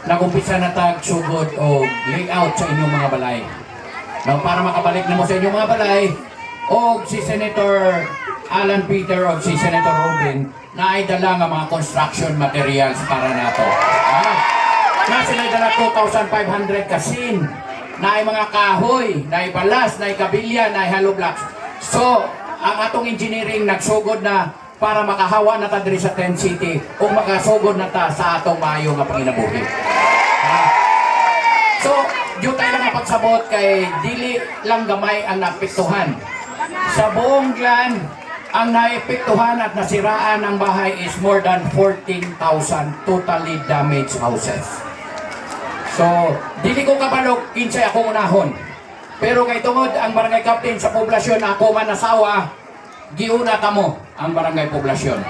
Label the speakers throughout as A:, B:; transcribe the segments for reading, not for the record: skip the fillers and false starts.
A: nagumpisa na tagsugod o layout sa inyong mga balay. Now, para makabalik na mo sa inyong mga balay, o si Senator Alan Peter o si Senator Robin na ay dala nga mga construction materials para nato. Na sila dala 2,500 kasin, na ay mga kahoy, na ay balas, na ay kabilya, na ay hollow blocks. So, ang atong engineering nagsugod na para makahawa na ta diri sa Tent City o makasugod na ta sa atong maayo nga panginabuhi. So, yun tayo lang pagsabot kay dili lang gamay ang naapektuhan. Sa buong Glan, ang naepektuhan at nasiraan ng bahay is more than 14,000 totally damaged houses. So, dili ko kabalog, kinsay ako unahon. Pero kay tungod ang barangay captain sa poblasyon na ako man nasawa, giuna kamo ang barangay poblasyon.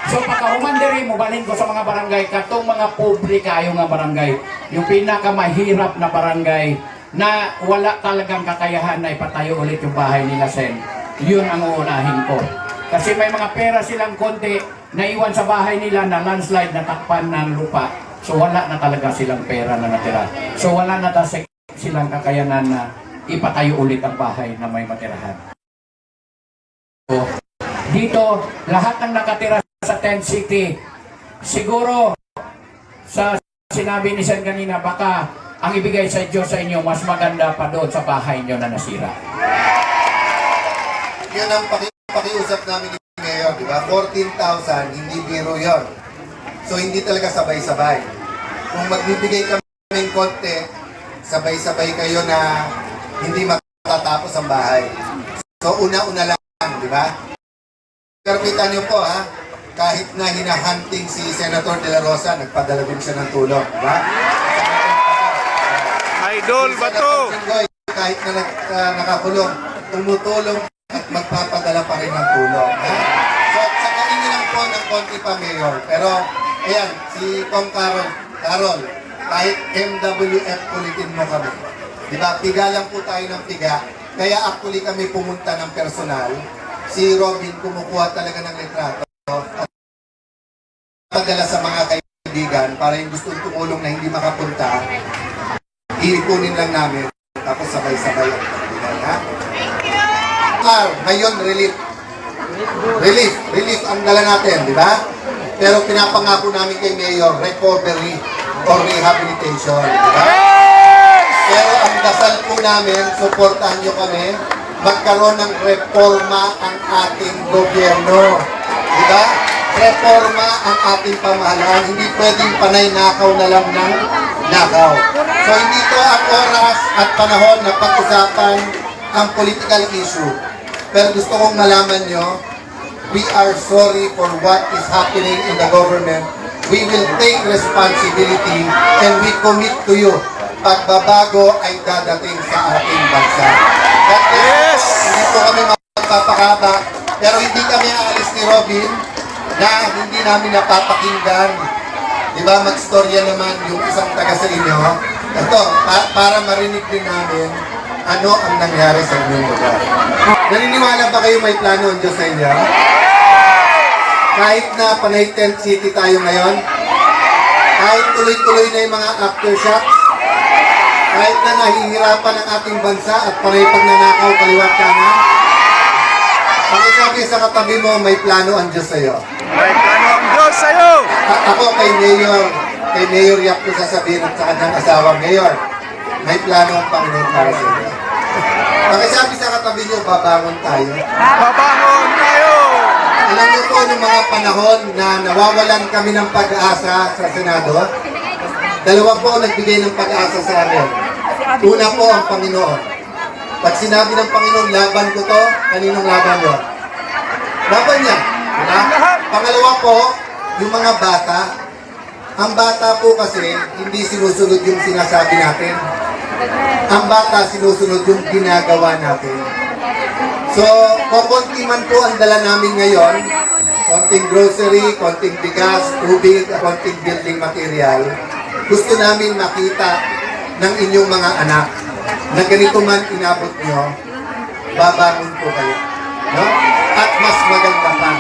A: So pagkahuman diri mo balhin ko sa mga barangay katong mga pobre kayo nga barangay, yung pinakamahirap na barangay na wala talagang kakayahan na ipatayo ulit yung bahay nila Sen. Yun ang uunahin ko. Kasi may mga pera silang konti na iwan sa bahay nila na landslide na takpan ng lupa. So wala na talaga silang pera na natira. So wala na silang kakayanan na ipatayo ulit ang bahay na may matirahan. So, dito, lahat ng nakatira sa Tent City, siguro sa sinabi ni Sen kanina, baka ang ibigay sa Diyos sa inyo mas maganda pa doon sa bahay nyo na nasira.
B: Yun ang pakiusap namin ni Mayor, di ba? 14,000, hindi biro yun. So hindi talaga sabay-sabay. Kung magbibigay kami ng konti, sabay-sabay kayo na hindi matatapos ang bahay. So una-una lang, di ba? Pero kita nyo po ha, kahit na hinahunting si Senator De La Rosa, nagpadala din siya ng tulong, di ba?
C: Idol ba to?
B: Kahit na nakakulong, tumutulong at magpapadala pa rin ng tulong. Ha? So, sakain nyo lang po ng konti pa, Mayor. Pero, ayan, si Kong Carol, kahit MWF ulitin mo kami. Diba? Piga lang po tayo ng piga. Kaya actually kami pumunta ng personal. Si Robin kumukuha talaga ng litrato at padala sa mga kaibigan para yung gustong tumulong na hindi makapunta, iipunin lang namin. Tapos sabay-sabay ang kaibigan, ha? Ngayon, relief ang dala natin, di ba? Pero pinapangako namin kay Mayor, recovery or rehabilitation, di ba? Pero ang dasal po namin, suportahan nyo kami, magkaroon ng reforma ang ating gobyerno, di ba? Reforma ang ating pamahalaan, hindi pwedeng panay nakaw na lang ng nakaw. So hindi to ang oras at panahon na pag-usapan ang political issue. Pero gusto kong malaman nyo, we are sorry for what is happening in the government. We will take responsibility and we commit to you. Pagbabago ay dadating sa ating bansa. Yes! Hindi po kami magpapakaba, pero hindi kami aalis ni Robin na hindi namin napapakinggan. Diba, mag-storya naman yung isang taga sa inyo. Ito, para marinig din namin ano ang nangyari sa inyong lugar. Naniniwala ba kayo may plano ang Diyos sa inyo? Kahit na panay Tent City tayo ngayon, kahit tuloy-tuloy na yung mga aftershocks, kahit na nahihirapan ang ating bansa at panay pagnanakaw kaliwat kanan, pakisabi sa katabi mo, may plano ang Diyos sa iyo.
C: May plano ang Diyos sa'yo!
B: Ako kay Mayor Yap ko sasabihin at sa kanyang asawa, Mayor, may plano ang Panginoon para sa inyo. Pakisabi sa katabi niyo, babangon tayo.
C: Babangon tayo!
B: Alam niyo po, noong mga panahon na nawawalan kami ng pag-asa sa Senado, dalawa po ang nagbigay ng pag-asa sa amin. Una po ang Panginoon. Pag sinabi ng Panginoon, laban ko to, kaninong laban niyo? Laban niya. Diba? Pangalawa po, yung mga bata. Ang bata po kasi, hindi sinusunod yung sinasabi natin. Ang bata, sinusunod yung ginagawa natin. So, kukunti man po ang dala namin ngayon, konting grocery, konting bigas, tubig, konting building material, gusto namin makita ng inyong mga anak na ganito man inabot nyo, babangon po kayo. No? At mas maganda pa.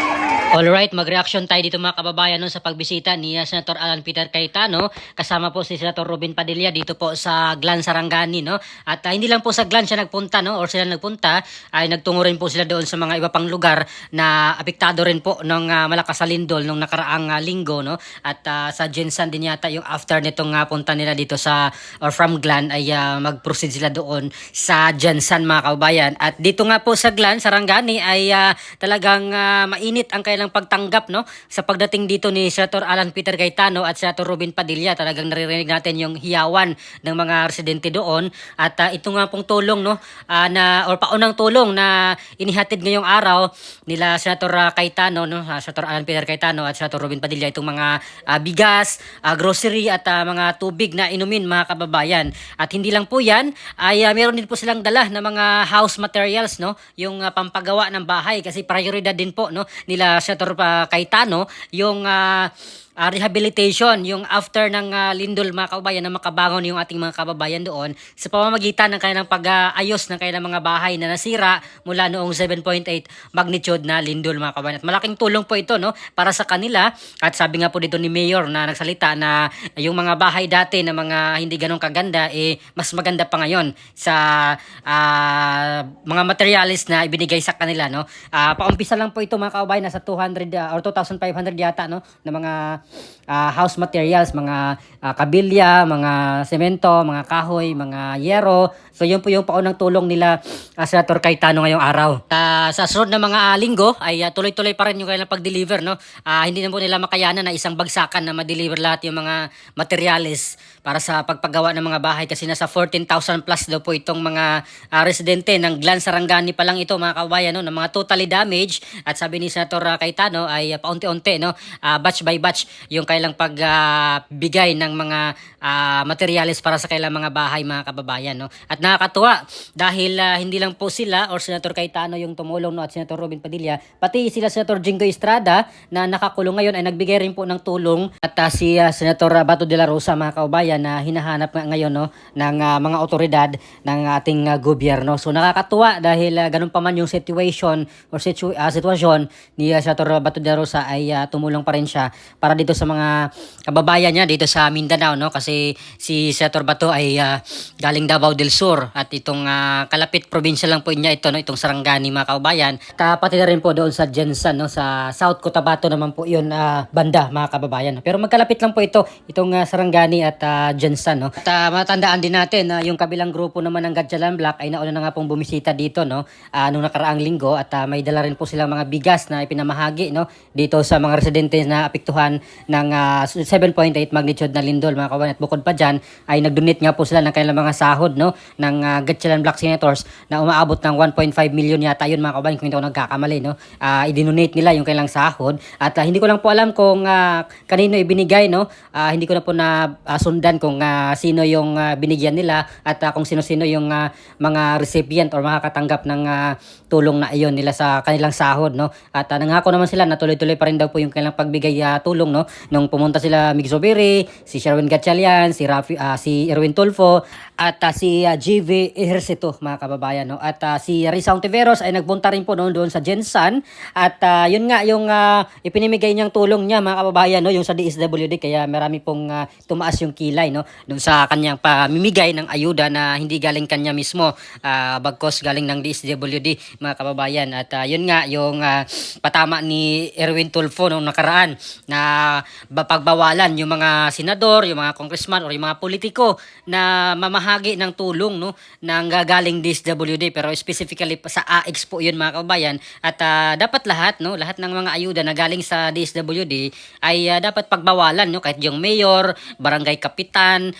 D: Alright, mag-reaction tayo dito mga kababayan no, sa pagbisita ni Senator Alan Peter Cayetano. Kasama po si Senator Robin Padilla dito po sa Glan Sarangani. No? At hindi lang po sa Glan siya nagpunta, no? Or sila nagpunta, ay nagtungo rin po sila doon sa mga iba pang lugar na apektado rin po ng malakas sa lindol nung nakaraang linggo. No? At sa Jensan din yata yung after nitong punta nila dito sa or from Glan ay mag-proceed sila doon sa Jensan mga kababayan. At dito nga po sa Glan Sarangani ay talagang mainit ang kailang pagtanggap no sa pagdating dito ni Senator Alan Peter Cayetano at Senator Robin Padilla. Talagang naririnig natin yung hiyawan ng mga residente doon at ito nga pong tulong no na or paunang tulong na inihatid ngayong araw nila Senator Cayetano no, Senator Alan Peter Cayetano at Senator Robin Padilla, itong mga bigas, grocery at mga tubig na inumin mga kababayan. At hindi lang po yan, ay meron din po silang dala na mga house materials no, yung pampagawa ng bahay kasi prioridad din po no nila Senator Cayetano yung rehabilitation, yung after ng lindol mga kababayan na makabangon yung ating mga kababayan doon sa pamamagitan ng kanilang pag-ayos ng kanilang mga bahay na nasira mula noong 7.8 magnitude na lindol mga kababayan. At malaking tulong po ito no para sa kanila at sabi nga po dito ni Mayor na nagsalita na yung mga bahay dati na mga hindi ganun kaganda mas maganda pa ngayon sa mga materials na ibinigay sa kanila no. Paumpisa lang po ito mga kababayan, nasa 200 or 2,500 yata no na mga house materials, mga kabilya, mga semento, mga kahoy, mga yero. So yun po yung paunang tulong nila Senator Cayetano ngayong araw. Sa sunod na mga linggo ay tuloy-tuloy pa rin yung kailang pag-deliver no. Hindi na po nila makayanan na isang bagsakan na ma-deliver lahat yung mga materials para sa pagpagawa ng mga bahay kasi nasa 14,000 plus daw po itong mga residente ng Glan Sarangani pa lang ito mga kababayan no, na mga totally damaged. At sabi ni Senator Cayetano ay paunti-unti no, batch by batch yung kailang pagbigay ng mga materials para sa kailang mga bahay mga kababayan no. At nakakatuwa dahil hindi lang po sila or Senator Cayetano yung tumulong no at Senator Robin Padilla, pati sila Senator Jingo Estrada na nakakulong ngayon ay nagbigay rin po ng tulong at si Senator Bato de la Rosa mga kababayan na hinahanap nga ngayon no ng mga otoridad ng ating gobyerno. So nakakatuwa dahil ganun pa man yung situation or sitwasyon ni Senator Bato de la Rosa ay tumulong pa rin siya para dito sa mga kababayan niya dito sa Mindanao no kasi si Senator Bato ay galing Davao del Sur at itong kalapit probinsya lang po niya ito no, itong Sarangani mga kababayan. Pati na rin po doon sa Jensan no, sa South Cotabato naman po yun banda mga kababayan. Pero magkalapit lang po itong Sarangani at Jensan no. At matandaan din natin na yung kabilang grupo naman ng Gatchalan Black ay nauna na nga pong bumisita dito no nung nakaraang linggo at may dala rin po silang mga bigas na ipinamahagi no dito sa mga residente na apektuhan ng 7.8 magnitude na lindol mga kababayan. At bukod pa dyan ay nag-donate nga po sila ng kanilang mga sahod no ng Gatchalan Black Senators na umaabot ng 1.5 million yata yun mga kababayan kung hindi ako nagkakamali no. I-donate nila yung kanilang sahod at hindi ko lang po alam kung kanino ibinigay no. Hindi ko na po na sundan kung sino yung binigyan nila at kung sino-sino yung mga recipient or makakatanggap ng tulong na iyon nila sa kanilang sahod no. At nangako naman sila na tuloy-tuloy pa rin daw po yung kanilang pagbigay tulong no nung pumunta sila Mig Zubiri, si Sherwin Gatchalian, si Erwin Tulfo at si GV Ejercito mga kababayan no. At si Risa Ontiveros ay nagpunta rin po doon sa Jensan at yun nga yung ipinimigay niyang tulong niya mga kababayan no yung sa DSWD kaya marami pong tumaas yung kilay no dun sa kanyang pamimigay ng ayuda na hindi galing kanya mismo bagkos galing ng DSWD mga kababayan. At yun nga yung patama ni Erwin Tulfo nung nakaraan na pagbawalan yung mga senador, yung mga congressman or yung mga politiko na mamahagi ng tulong no ng galing DSWD pero specifically sa AX po yun mga kababayan. At dapat lahat ng mga ayuda na galing sa DSWD ay dapat pagbawalan no kahit yung mayor, barangay kapitan,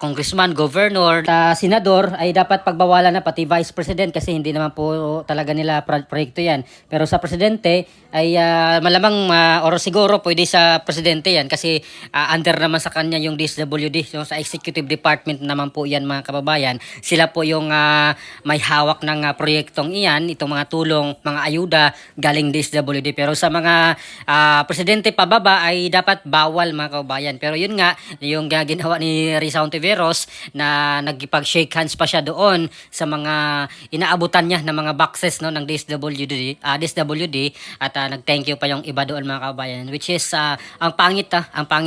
D: congressman, governor, senador ay dapat pagbawalan na pati vice president kasi hindi naman po talaga nila proyekto yan. Pero sa presidente ay malamang or siguro pwede sa presidente yan kasi under naman sa kanya yung DSWD. So sa executive department naman po yan mga kababayan. Sila po yung may hawak ng proyektong iyan, itong mga tulong, mga ayuda galing DSWD. Pero sa mga presidente pababa ay dapat bawal mga kababayan. Pero yun nga, yung ginawa ni Risa Ontiveros na nagipag-shake hands pa siya doon sa mga inaabutan niya ng mga boxes no ng DSWD at nag-thank you pa yung iba doon mga kababayan, which is ang pangit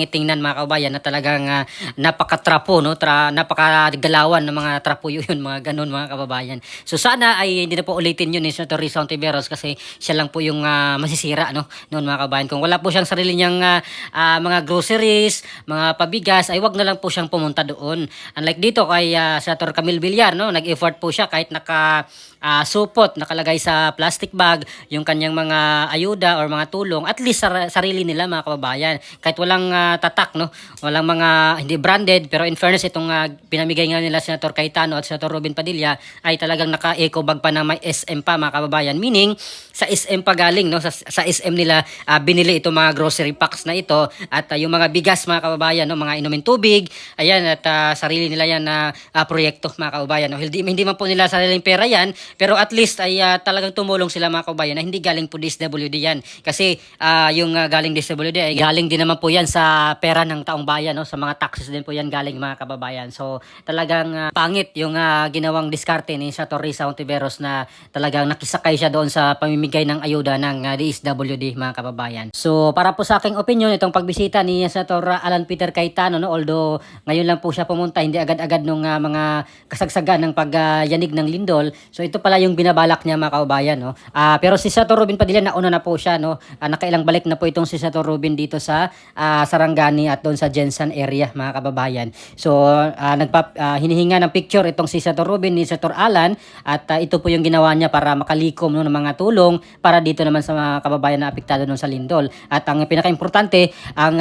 D: tingnan mga kababayan na talagang napakatrapo no, napakagalawan ng mga trapo yun mga ganun mga kababayan. So sana ay hindi na po ulitin yun ni Senator Risa Ontiveros kasi siya lang po yung masisira no noon mga kababayan. Kung wala po siyang sarili niyang mga groceries, mga pabigas, ay wag na lang po siyang pumunta doon. Unlike dito kay Senator Camille Villar no, nag-effort po siya kahit supot, nakalagay sa plastic bag yung kanyang mga ayuda or mga tulong, at least sarili nila mga kababayan. Kahit walang tatak, no? Walang mga hindi branded, pero in fairness, itong pinamigay nga nila Senator Cayetano at Senator Robin Padilla ay talagang naka-eco bag pa na may SM pa mga kababayan. Meaning, sa SM pa galing, no? Sa SM nila binili itong mga grocery packs na ito at yung mga bigas mga kababayan, no? Mga inumin tubig, ayan, at sarili nila yan na proyekto mga kababayan. No? Hindi man po nila sariling pera yan, pero at least ay talagang tumulong sila mga kababayan na hindi galing po DSWD yan. Kasi yung galing DSWD ay galing din naman po yan sa pera ng taong bayan. No? Sa mga taxes din po yan galing mga kababayan. So talagang pangit yung ginawang diskarte ni Senator Risa Ontiveros na talagang nakisakay siya doon sa pamimigay ng ayuda ng DSWD mga kababayan. So para po sa aking opinion, itong pagbisita ni Senator Alan Peter Cayetano, no? Although ngayon lang po siya pumunta, hindi agad-agad nung mga kasagsagan ng pagyanig ng lindol. So ito pala yung binabalak niya mga kababayan, no? Pero si Senator Robin Padilla nauna na po siya, no? Nakailang balik na po itong si Senator Robin dito sa Sarangani at doon sa Jensen area mga kababayan. So hinihinga ng picture itong si Senator Robin ni Senator Alan at ito po yung ginawa niya para makalikom no, ng mga tulong para dito naman sa mga kababayan na apektado doon sa lindol. At ang pinaka-importante ang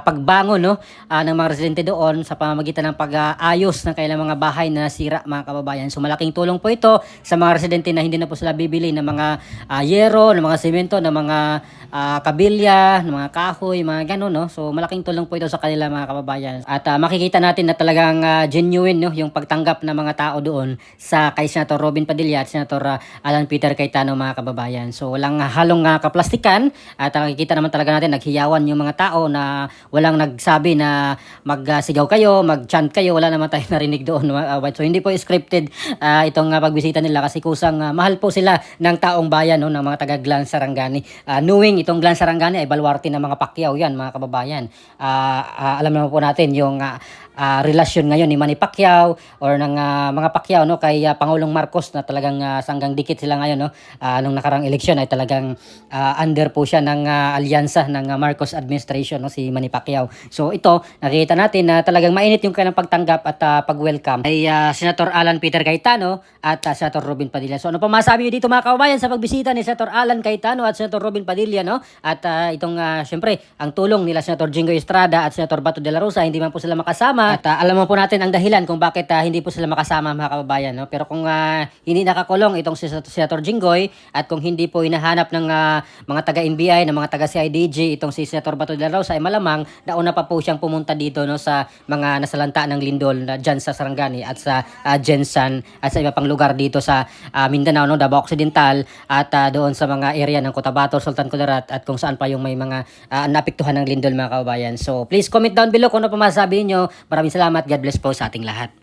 D: pagbangon no ng mga residente doon sa pamamagitan ng pag-ayos ng kailang mga bahay na nasira mga kababayan. So malaking tulong po ito sa mga residente na hindi na po sila bibili ng mga yero, ng mga semento, ng mga kabilya, ng mga kahoy, mga gano'n, no? So malaking tulong po ito sa kanila mga kababayan. At makikita natin na talagang genuine no yung pagtanggap ng mga tao doon sa kay Senator Robin Padilla at Senator Alan Peter Cayetano mga kababayan. So walang halong kaplastikan at makikita naman talaga natin naghiyawan yung mga tao na walang nagsabi na magsigaw kayo, mag-chant kayo, wala naman tayong narinig doon. So hindi po scripted itong pagbisita nila kasi kusang mahal po sila ng taong bayan no, ng mga taga Glan Sarangani. Knowing itong Glan Sarangani ay baluarte ng mga Pacquiao yan mga kababayan. Alam naman po natin yung relasyon ngayon ni Manny Pacquiao or ng mga Pacquiao no kay Pangulong Marcos na talagang sanggang dikit sila ngayon no. Nung nakarang eleksyon ay talagang under po siya ng alyansa ng Marcos administration no si Manny Pacquiao. So ito nakita natin na talagang mainit yung kanilang pagtanggap at pag-welcome ay Senator Alan Peter Cayetano at Senator Robin Padilla. So ano pa masabi niyo dito mga kababayan sa pagbisita ni Senator Alan Cayetano at Senator Robin Padilla no? At itong syempre ang tulong nila Senator Jingoy Estrada at Senator Bato de la Rosa, hindi man po sila makasama. At alam mo po natin ang dahilan kung bakit hindi po sila makasama mga kababayan. No? Pero kung hindi nakakulong itong si Senator Jingoy at kung hindi po hinahanap ng mga taga-NBI, ng mga taga-CIDG itong si Senator Bato de la Rosa, ay malamang nauna pa po siyang pumunta dito no, sa mga nasalanta ng lindol na dyan sa Sarangani at sa Jensen at sa iba pang lugar dito sa Mindanao, no, Davao Occidental at doon sa mga area ng Cotabato, Sultan Kudarat at kung saan pa yung may mga naapektuhan ng lindol mga kababayan. So please comment down below kung ano pa masasabi nyo. Maraming salamat. God bless po sa ating lahat.